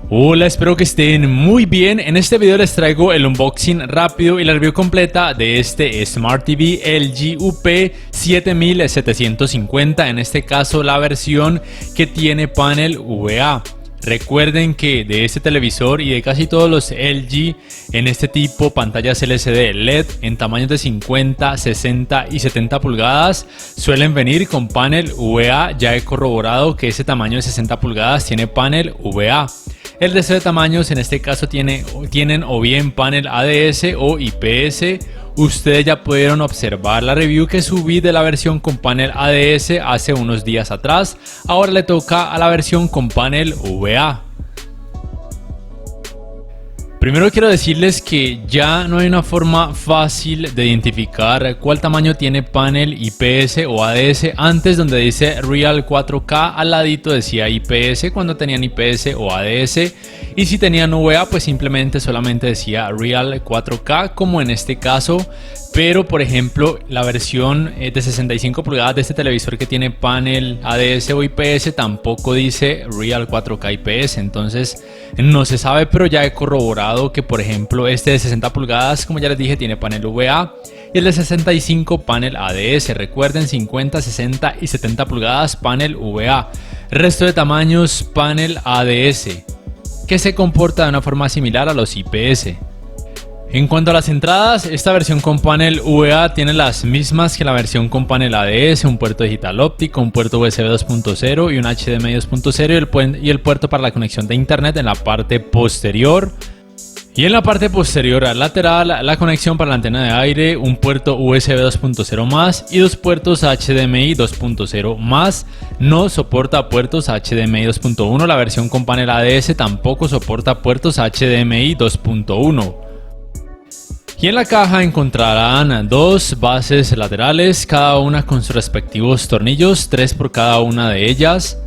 Hola, espero que estén muy bien. En este video les traigo el unboxing rápido y la review completa de este Smart TV LG UP7750, en este caso la versión que tiene panel VA. Recuerden que de este televisor y de casi todos los LG en este tipo pantallas LCD LED en tamaños de 50, 60 y 70 pulgadas suelen venir con panel VA. Ya he corroborado que ese tamaño de 60 pulgadas tiene panel VA. El resto de tamaños en este caso tienen o bien panel ADS o IPS. Ustedes ya pudieron observar la review que subí de la versión con panel ADS hace unos días atrás. Ahora le toca a la versión con panel VA. Primero quiero decirles que ya no hay una forma fácil de identificar cuál tamaño tiene panel IPS o ADS. Antes, donde dice Real 4K, al ladito decía IPS cuando tenían IPS o ADS, y si tenían VA pues solamente decía Real 4K, como en este caso. Pero por ejemplo la versión de 65 pulgadas de este televisor que tiene panel ADS o IPS tampoco dice Real 4K IPS, entonces no se sabe, pero ya he corroborado que por ejemplo este de 60 pulgadas, como ya les dije, tiene panel VA, y el de 65 panel ADS. Recuerden, 50, 60 y 70 pulgadas panel VA, resto de tamaños panel ADS, que se comporta de una forma similar a los IPS. En cuanto a las entradas, esta versión con panel VA tiene las mismas que la versión con panel ADS: un puerto digital óptico, un puerto USB 2.0 y un HDMI 2.0, y el puerto para la conexión de internet en la parte posterior. Y en la parte posterior lateral, la conexión para la antena de aire, un puerto USB 2.0 más y dos puertos HDMI 2.0 más. No soporta puertos HDMI 2.1. La versión con panel ADS tampoco soporta puertos HDMI 2.1. Y en la caja encontrarán dos bases laterales, cada una con sus respectivos tornillos, 3 por cada una de ellas.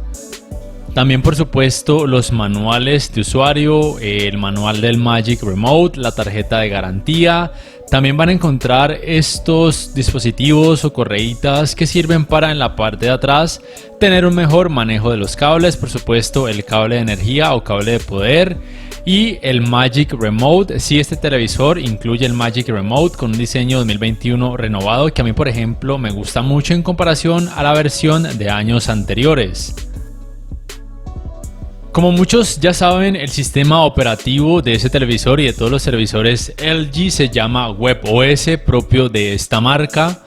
También por supuesto los manuales de usuario, el manual del Magic Remote, la tarjeta de garantía. También van a encontrar estos dispositivos o correitas que sirven para, en la parte de atrás, tener un mejor manejo de los cables. Por supuesto el cable de energía o cable de poder y el Magic Remote. Si este televisor incluye el Magic Remote con un diseño 2021 renovado, que a mí por ejemplo me gusta mucho en comparación a la versión de años anteriores. Como muchos ya saben, el sistema operativo de ese televisor y de todos los televisores LG se llama WebOS, propio de esta marca.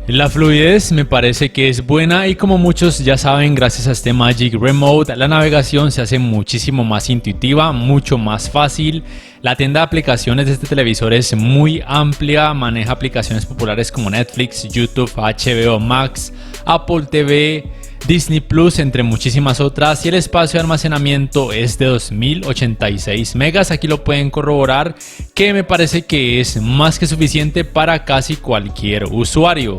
La fluidez me parece que es buena, y como muchos ya saben, gracias a este Magic Remote la navegación se hace muchísimo más intuitiva, mucho más fácil. La tienda de aplicaciones de este televisor es muy amplia, maneja aplicaciones populares como Netflix, YouTube, HBO Max, Apple TV, Disney Plus, entre muchísimas otras, y el espacio de almacenamiento es de 2086 megas. Aquí lo pueden corroborar, que me parece que es más que suficiente para casi cualquier usuario.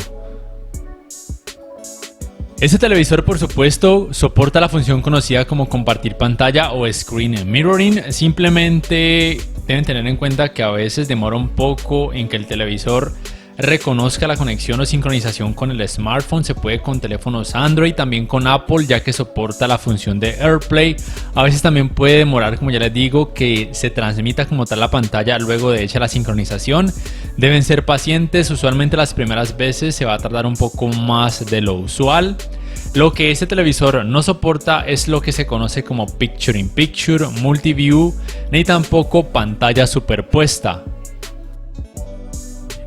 Este televisor por supuesto soporta la función conocida como compartir pantalla o screen mirroring. Simplemente deben tener en cuenta que a veces demora un poco en que el televisor reconozca la conexión o sincronización con el smartphone. Se puede con teléfonos Android, también con Apple, ya que soporta la función de AirPlay. A veces también puede demorar, como ya les digo, que se transmita como tal la pantalla luego de hecha la sincronización. Deben ser pacientes, usualmente las primeras veces se va a tardar un poco más de lo usual. Lo que este televisor no soporta es lo que se conoce como Picture in Picture, Multiview, ni tampoco pantalla superpuesta.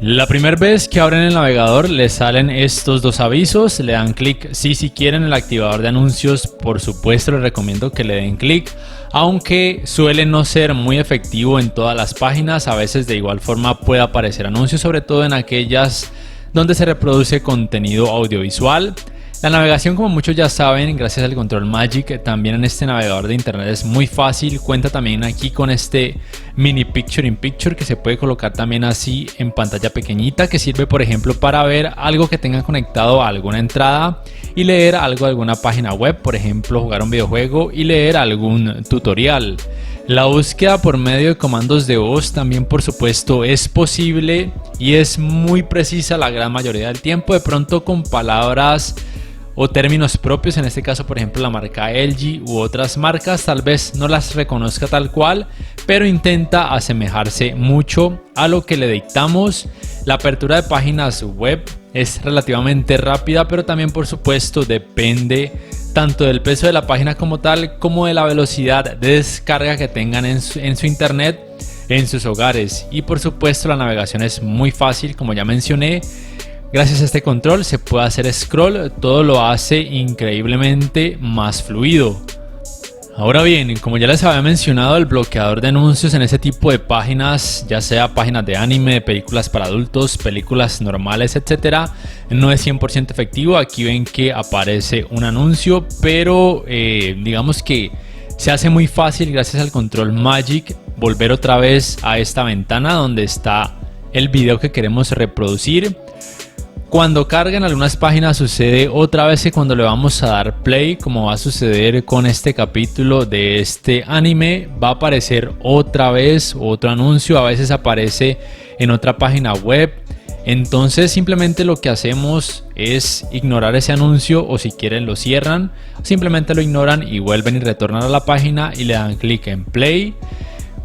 La primera vez que abren el navegador les salen estos dos avisos, le dan clic si quieren. El activador de anuncios, por supuesto les recomiendo que le den clic, aunque suele no ser muy efectivo en todas las páginas. A veces de igual forma puede aparecer anuncios, sobre todo en aquellas donde se reproduce contenido audiovisual. La navegación, como muchos ya saben, gracias al control Magic, también en este navegador de internet es muy fácil. Cuenta también aquí con este mini Picture in Picture que se puede colocar también así en pantalla pequeñita, que sirve por ejemplo para ver algo que tenga conectado a alguna entrada y leer algo de alguna página web, por ejemplo jugar un videojuego y leer algún tutorial. La búsqueda por medio de comandos de voz también por supuesto es posible y es muy precisa la gran mayoría del tiempo. De pronto con palabras o términos propios, en este caso por ejemplo la marca LG u otras marcas, tal vez no las reconozca tal cual, pero intenta asemejarse mucho a lo que le dictamos. La apertura de páginas web es relativamente rápida, pero también por supuesto depende tanto del peso de la página como tal, como de la velocidad de descarga que tengan en su internet en sus hogares. Y por supuesto la navegación es muy fácil, como ya mencioné. Gracias a este control se puede hacer scroll, todo lo hace increíblemente más fluido. Ahora bien, como ya les había mencionado, el bloqueador de anuncios en ese tipo de páginas, ya sea páginas de anime, de películas para adultos, películas normales, etcétera, no es 100% efectivo. Aquí ven que aparece un anuncio, pero digamos que se hace muy fácil gracias al control Magic volver otra vez a esta ventana donde está el video que queremos reproducir. Cuando cargan algunas páginas sucede otra vez que cuando le vamos a dar play, como va a suceder con este capítulo de este anime, va a aparecer otra vez otro anuncio, a veces aparece en otra página web. Entonces simplemente lo que hacemos es ignorar ese anuncio, o si quieren lo cierran, simplemente lo ignoran y vuelven y retornan a la página y le dan clic en play.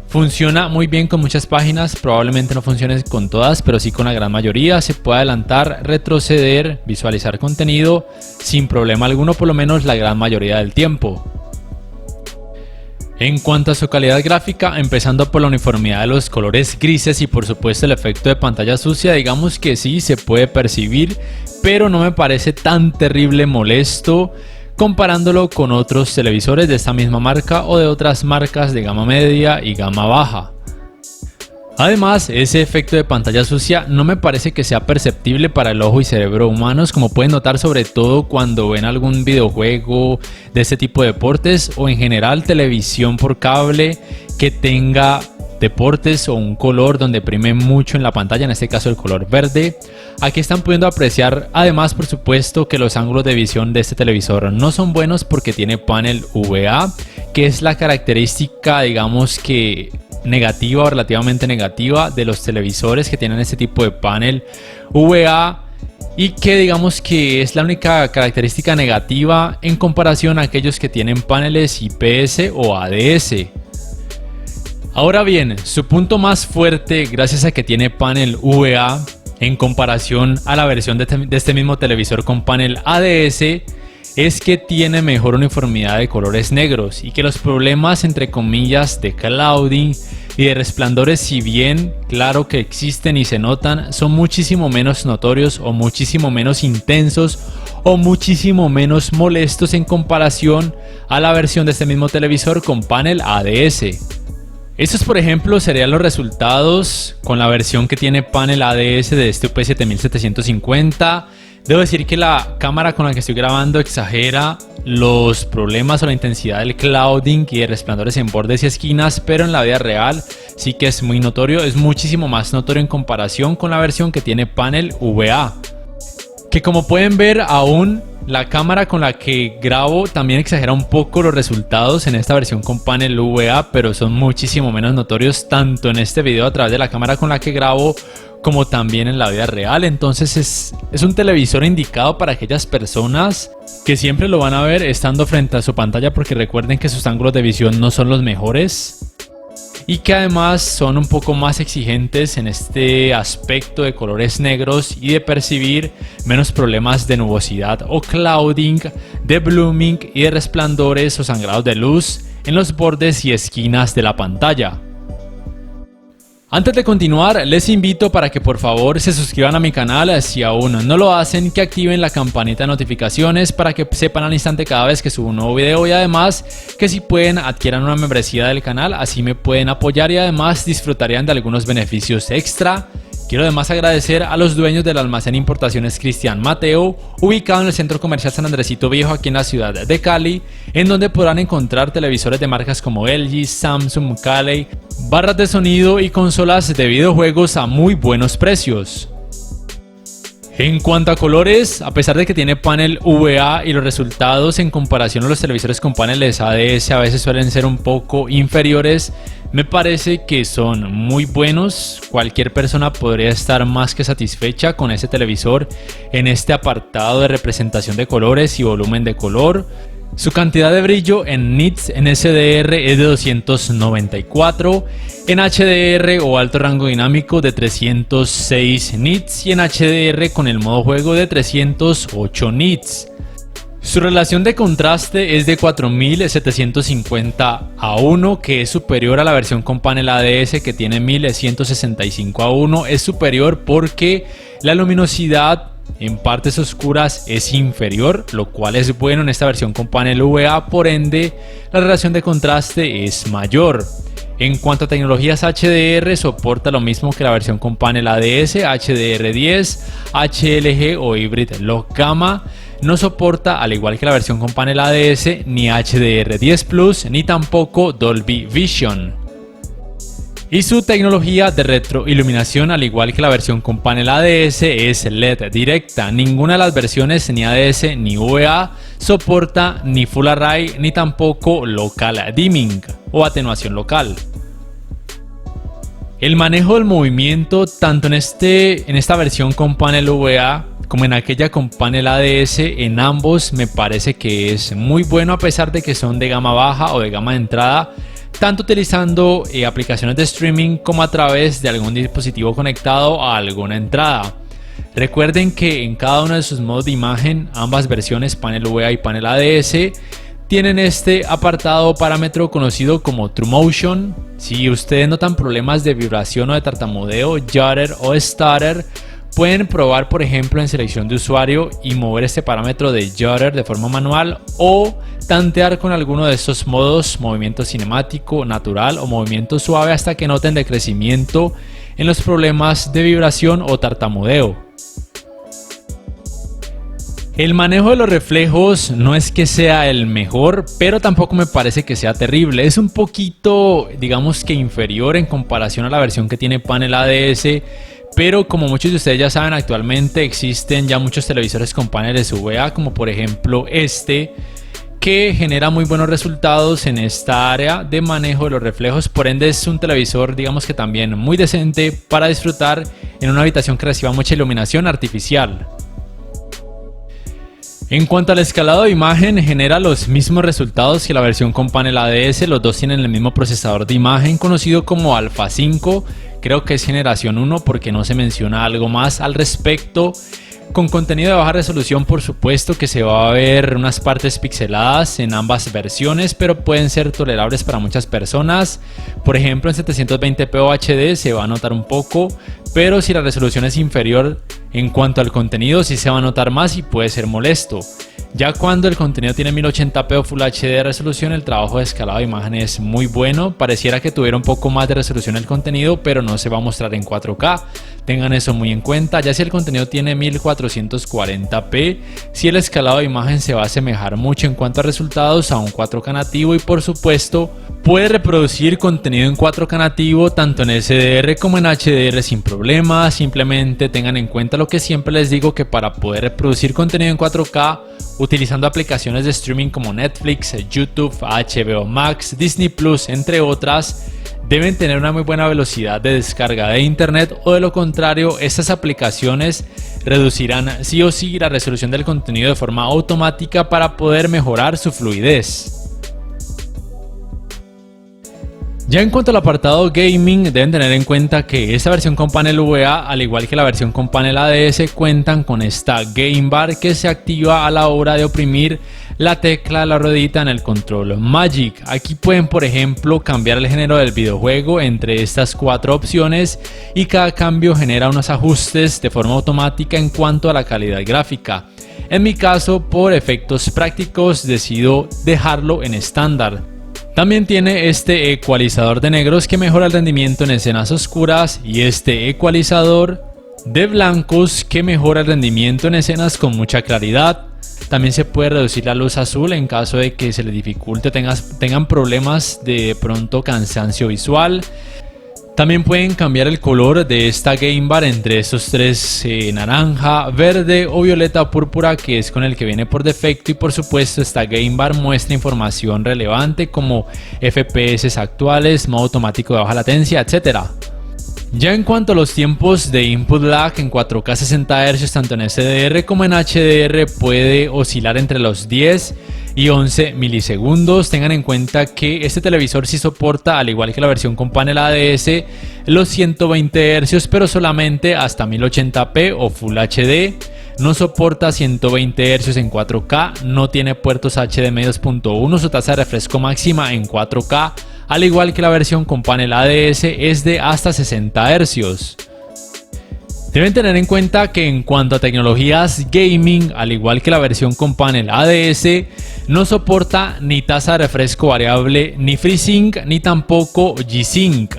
Funciona muy bien con muchas páginas, probablemente no funcione con todas, pero sí con la gran mayoría. Se puede adelantar, retroceder, visualizar contenido sin problema alguno, por lo menos la gran mayoría del tiempo. En cuanto a su calidad gráfica, empezando por la uniformidad de los colores grises y por supuesto el efecto de pantalla sucia, digamos que sí se puede percibir, pero no me parece tan terrible molesto comparándolo con otros televisores de esta misma marca o de otras marcas de gama media y gama baja. Además, ese efecto de pantalla sucia no me parece que sea perceptible para el ojo y cerebro humanos, como pueden notar sobre todo cuando ven algún videojuego de este tipo de deportes o en general televisión por cable que tenga deportes o un color donde prime mucho en la pantalla, en este caso el color verde. Aquí están pudiendo apreciar además por supuesto que los ángulos de visión de este televisor no son buenos porque tiene panel VA, que es la característica digamos que negativa o relativamente negativa de los televisores que tienen este tipo de panel VA, y que digamos que es la única característica negativa en comparación a aquellos que tienen paneles IPS o ADS. Ahora bien, su punto más fuerte, gracias a que tiene panel VA en comparación a la versión de este mismo televisor con panel ADS, es que tiene mejor uniformidad de colores negros y que los problemas entre comillas de clouding y de resplandores, si bien claro que existen y se notan, son muchísimo menos notorios o muchísimo menos intensos o muchísimo menos molestos en comparación a la versión de este mismo televisor con panel ADS. Estos por ejemplo serían los resultados con la versión que tiene panel ADS de este UP7750. Debo decir que la cámara con la que estoy grabando exagera los problemas o la intensidad del clouding y de resplandores en bordes y esquinas, pero en la vida real sí que es muy notorio, es muchísimo más notorio en comparación con la versión que tiene panel VA. Que como pueden ver aún la cámara con la que grabo también exagera un poco los resultados en esta versión con panel VA, pero son muchísimo menos notorios tanto en este video a través de la cámara con la que grabo como también en la vida real. Entonces es un televisor indicado para aquellas personas que siempre lo van a ver estando frente a su pantalla, porque recuerden que sus ángulos de visión no son los mejores y que además son un poco más exigentes en este aspecto de colores negros y de percibir menos problemas de nubosidad o clouding, de blooming y de resplandores o sangrados de luz en los bordes y esquinas de la pantalla. Antes de continuar, les invito para que por favor se suscriban a mi canal si aún no lo hacen, que activen la campanita de notificaciones para que sepan al instante cada vez que subo un nuevo video, y además que si pueden adquieran una membresía del canal, así me pueden apoyar y además disfrutarían de algunos beneficios extra. Quiero además agradecer a los dueños del almacén Importaciones Cristian Mateo, ubicado en el Centro Comercial San Andresito Viejo aquí en la ciudad de Cali, en donde podrán encontrar televisores de marcas como LG, Samsung, Cali, barras de sonido y consolas de videojuegos a muy buenos precios. En cuanto a colores, a pesar de que tiene panel VA y los resultados en comparación a los televisores con paneles ADS a veces suelen ser un poco inferiores, me parece que son muy buenos. Cualquier persona podría estar más que satisfecha con este televisor en este apartado de representación de colores y volumen de color. Su cantidad de brillo en nits en SDR es de 294, en HDR o alto rango dinámico de 306 nits y en HDR con el modo juego de 308 nits. Su relación de contraste es de 4750 a 1, que es superior a la versión con panel ADS que tiene 1165 a 1. Es superior porque la luminosidad en partes oscuras es inferior, lo cual es bueno en esta versión con panel VA, por ende la relación de contraste es mayor. En cuanto a tecnologías HDR, soporta lo mismo que la versión con panel ADS, HDR10, HLG o Hybrid Lock Gamma. No soporta, al igual que la versión con panel ADS, ni HDR10 Plus ni tampoco Dolby Vision. Y su tecnología de retroiluminación, al igual que la versión con panel ADS, es LED directa. Ninguna de las versiones, ni ADS ni VA, soporta ni Full Array ni tampoco Local Dimming o atenuación local. El manejo del movimiento, tanto en esta versión con panel VA como en aquella con panel ADS, en ambos me parece que es muy bueno, a pesar de que son de gama baja o de gama de entrada, tanto utilizando aplicaciones de streaming como a través de algún dispositivo conectado a alguna entrada. Recuerden que en cada uno de sus modos de imagen, ambas versiones, panel VA y panel ADS, tienen este apartado parámetro conocido como TrueMotion. Si ustedes notan problemas de vibración o de tartamudeo, Jutter o Stutter, pueden probar, por ejemplo, en selección de usuario y mover este parámetro de Jutter de forma manual, o tantear con alguno de estos modos, movimiento cinemático, natural o movimiento suave, hasta que noten decrecimiento en los problemas de vibración o tartamudeo. El manejo de los reflejos no es que sea el mejor, pero tampoco me parece que sea terrible. Es un poquito, digamos que inferior en comparación a la versión que tiene panel ADS, pero como muchos de ustedes ya saben, actualmente existen ya muchos televisores con paneles VA, como por ejemplo este, que genera muy buenos resultados en esta área de manejo de los reflejos. Por ende es un televisor, digamos que también muy decente para disfrutar en una habitación que reciba mucha iluminación artificial. En cuanto al escalado de imagen, genera los mismos resultados que la versión con panel ADS. Los dos tienen el mismo procesador de imagen conocido como Alpha 5. Creo que es generación 1 porque no se menciona algo más al respecto. Con contenido de baja resolución, por supuesto que se va a ver unas partes pixeladas en ambas versiones, pero pueden ser tolerables para muchas personas. Por ejemplo, en 720p o HD se va a notar un poco, pero si la resolución es inferior en cuanto al contenido, sí se va a notar más y puede ser molesto. Ya cuando el contenido tiene 1080p o Full HD de resolución, el trabajo de escalado de imagen es muy bueno. Pareciera que tuviera un poco más de resolución el contenido, pero no se va a mostrar en 4K. Tengan eso muy en cuenta. Ya si el contenido tiene 1440p, si el escalado de imagen se va a asemejar mucho en cuanto a resultados a un 4K nativo, y por supuesto puede reproducir contenido en 4K nativo tanto en SDR como en HDR sin problemas. Simplemente tengan en cuenta lo que siempre les digo, que para poder reproducir contenido en 4K utilizando aplicaciones de streaming como Netflix, YouTube, HBO Max, Disney Plus, entre otras, deben tener una muy buena velocidad de descarga de internet, o de lo contrario estas aplicaciones reducirán sí o sí la resolución del contenido de forma automática para poder mejorar su fluidez. Ya en cuanto al apartado gaming, deben tener en cuenta que esta versión con panel VA, al igual que la versión con panel ADS, cuentan con esta Game Bar que se activa a la hora de oprimir la tecla de la ruedita en el control Magic. Aquí pueden, por ejemplo, cambiar el género del videojuego entre estas 4 opciones, y cada cambio genera unos ajustes de forma automática en cuanto a la calidad gráfica. En mi caso, por efectos prácticos, decido dejarlo en estándar. También tiene este ecualizador de negros que mejora el rendimiento en escenas oscuras, y este ecualizador de blancos que mejora el rendimiento en escenas con mucha claridad. También se puede reducir la luz azul en caso de que se les dificulte, tengan problemas de pronto cansancio visual. También pueden cambiar el color de esta Game Bar entre estos tres, naranja, verde o violeta o púrpura, que es con el que viene por defecto, y por supuesto esta Game Bar muestra información relevante como FPS actuales, modo automático de baja latencia, etc. Ya en cuanto a los tiempos de input lag en 4K 60 Hz tanto en SDR como en HDR puede oscilar entre los 10 y 11 milisegundos. Tengan en cuenta que este televisor sí soporta, al igual que la versión con panel ADS, los 120 Hz, pero solamente hasta 1080p o Full HD. No soporta 120 Hz en 4K, no tiene puertos HDMI 2.1, su tasa de refresco máxima en 4K, al igual que la versión con panel ADS, es de hasta 60 Hz. Deben tener en cuenta que en cuanto a tecnologías gaming, al igual que la versión con panel ADS, no soporta ni tasa de refresco variable, ni FreeSync, ni tampoco G-Sync.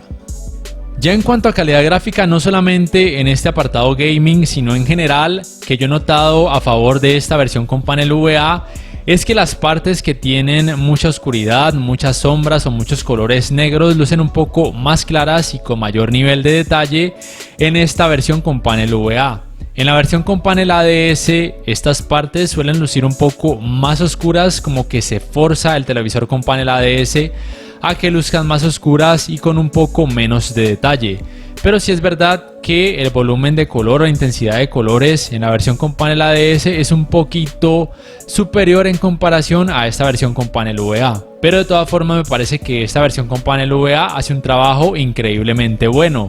Ya en cuanto a calidad gráfica, no solamente en este apartado gaming, sino en general, que yo he notado a favor de esta versión con panel VA, es que las partes que tienen mucha oscuridad, muchas sombras o muchos colores negros lucen un poco más claras y con mayor nivel de detalle en esta versión con panel VA. En la versión con panel ADS, estas partes suelen lucir un poco más oscuras, como que se forza el televisor con panel ADS a que luzcan más oscuras y con un poco menos de detalle. Pero sí es verdad que el volumen de color o intensidad de colores en la versión con panel ADS es un poquito superior en comparación a esta versión con panel VA. Pero de todas formas me parece que esta versión con panel VA hace un trabajo increíblemente bueno.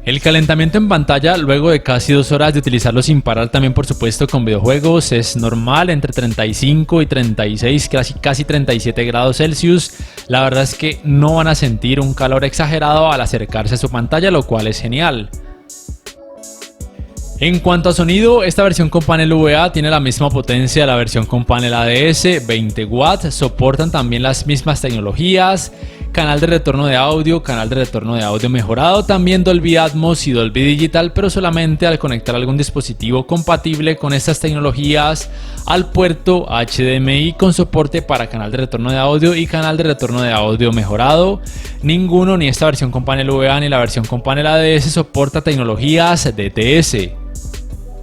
El calentamiento en pantalla luego de casi 2 horas de utilizarlo sin parar, también por supuesto con videojuegos, es normal, entre 35 y 36, casi 37 grados Celsius. La verdad es que no van a sentir un calor exagerado al acercarse a su pantalla, lo cual es genial. En cuanto a sonido, esta versión con panel VA tiene la misma potencia de la versión con panel ADS, 20 watts, soportan también las mismas tecnologías, canal de retorno de audio mejorado, también Dolby Atmos y Dolby Digital, pero solamente al conectar algún dispositivo compatible con estas tecnologías al puerto HDMI con soporte para canal de retorno de audio y canal de retorno de audio mejorado. Ninguno, ni esta versión con panel VA ni la versión con panel ADS, soporta tecnologías DTS.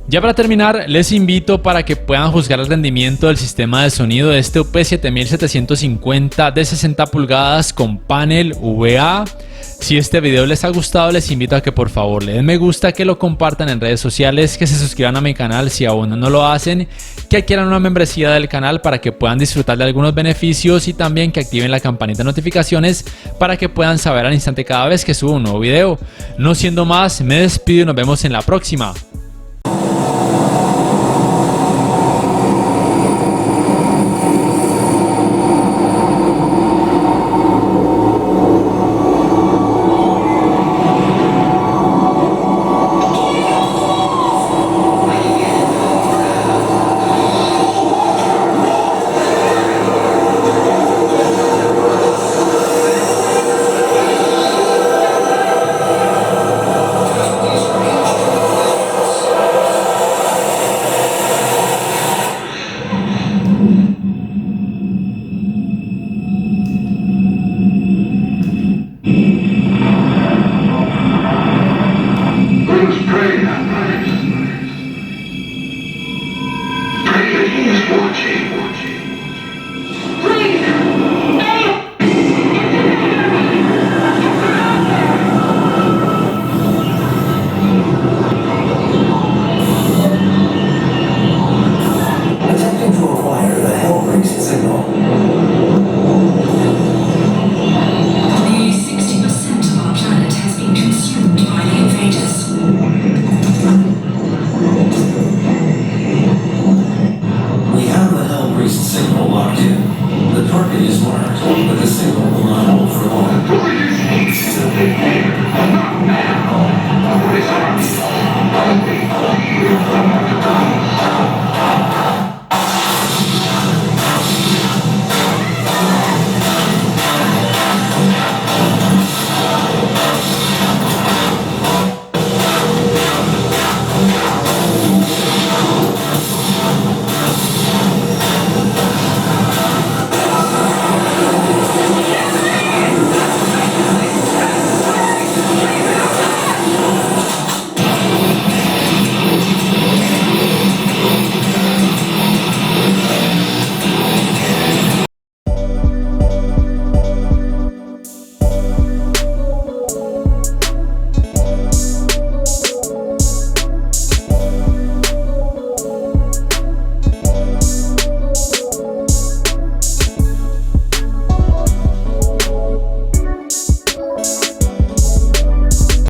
Ya para terminar, les invito para que puedan juzgar el rendimiento del sistema de sonido de este UP7750 de 60 pulgadas con panel VA. Si este video les ha gustado, les invito a que por favor le den me gusta, que lo compartan en redes sociales, que se suscriban a mi canal si aún no lo hacen, que adquieran una membresía del canal para que puedan disfrutar de algunos beneficios y también que activen la campanita de notificaciones para que puedan saber al instante cada vez que subo un nuevo video. No siendo más, me despido y nos vemos en la próxima.